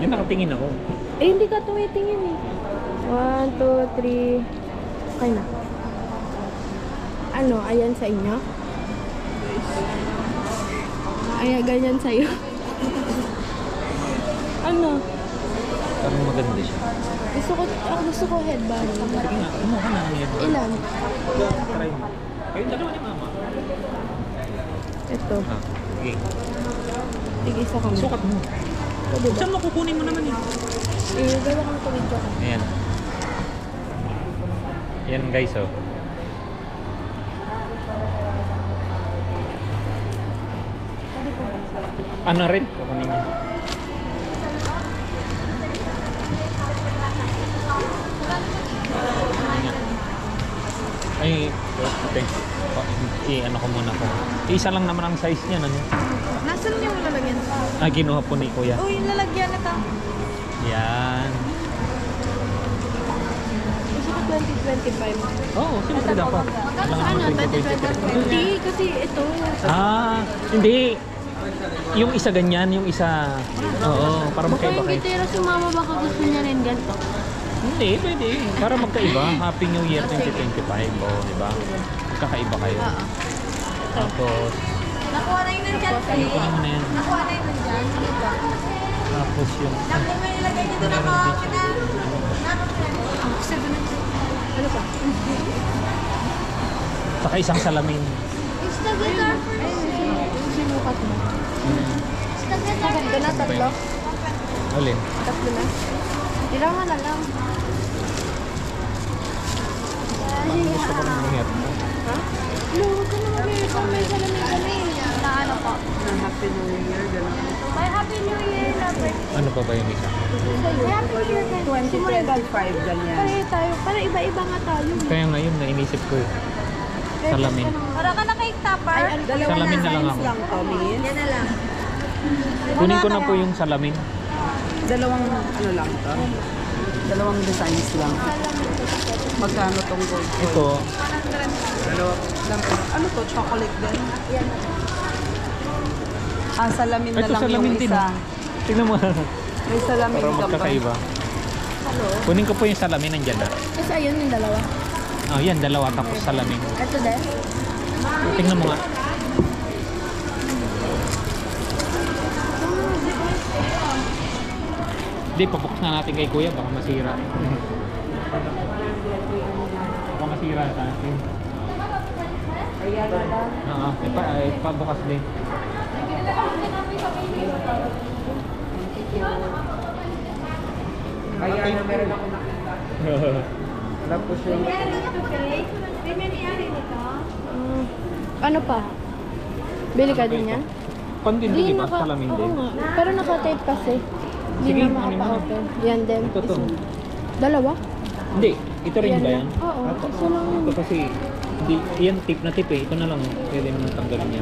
Yan, nakatingin ako. Eh, hindi ka tumitingin eh. 1, 2, 3. Okay na. Ano, ayan sa inyo? Ayan, ganyan sa'yo. Ano? Parang maganda siya. Gusto ko headband. Sige nga, kumuha ka na ang headband. Ilan? Try mo. Kayong dalawa ni mama. Ito. Ah, sige. Tig-isa kami. Sukat mo. Pwede ba? Saan mo kukunin mo naman eh? Eh, gawa kami ko video ka. Ayan. Yan guys, oh. Ano rin? Kukunin niya. Ay, okay. Ano ko muna ko. Isa lang naman ang size niya, ano? Nasaan yung lalagyan? Ah, ginuha po ni Kuya. Oh, yung lalagyan na ta. Yan. Gusto ko 2025. Oo, siyempre dapat. Saan na? 2025? Hindi, kasi ito. Ah, hindi. Yung isa ganyan, yung isa... Oo, para Baka magkaiba yung kayo. gitero si mama, baka gusto niya rin ganito. Hindi, pwede. Para magkaiba. Happy New Year 2025. Oo, di ba? Magkakaiba kayo. Tapos, Nakuha na yun nandyan. kunin mo na yan. Nakuha na yun nandyan. Sige ba? Tapos yung... Dami mo ilagay dito na mga Ano pa? Saka isang salamin. It's the guitar for Yung sinukat mo. It's the guitar for Ito na, tatlo. Alin? Tatlo na. Kailangan na lang. Gusto ko rin mangyari. Ha? No, huwag ka na mag-iisang may salamin. Na ano po? Happy New Year, gano'n. May Happy New Year na birthday. Ano pa ba yung isa? May Happy New Year na 2025, ganyan. Para tayo, para iba-iba nga tayo. Kaya ngayon, nainisip ko eh. Salamin. Para ka na cake topper. Salamin na lang ako. Yan na lang. Kunin ko na po yung salamin. Dalawang ano lang to? Dalawang designs lang. Magkano tong gold coin? Ito, Dalawa lang. Ano to? Chocolate din? Ah, salamin na ito lang salamin yung din. isa. Tingnan mo. May salamin Para ka ba? magkakaiba. Kunin ko po yung salamin, nandyan na. Kasi ayun yung dalawa. Oh, yan, dalawa tapos salamin. Ito din. Tingnan mo nga. Hindi, pabukas na natin kay Kuya, baka masira. Baka masira sa atin. Oo, pabukas din. Kaya na meron ako nakita. Tapos yung... May may-ari nito. Ano pa? Bili ka din yan? Pandin din, di ba? Salamin Oo din. nga. Pero naka-tape kasi. Hindi Sige, na ano mo? makapa-open. Yan din. Ito to. Dalawa? Hindi, ito rin ba yan? Oo, isa lang yun. Ito kasi, hindi, yan tip na tip eh. Ito na lang, pwede naman tanggalin niya.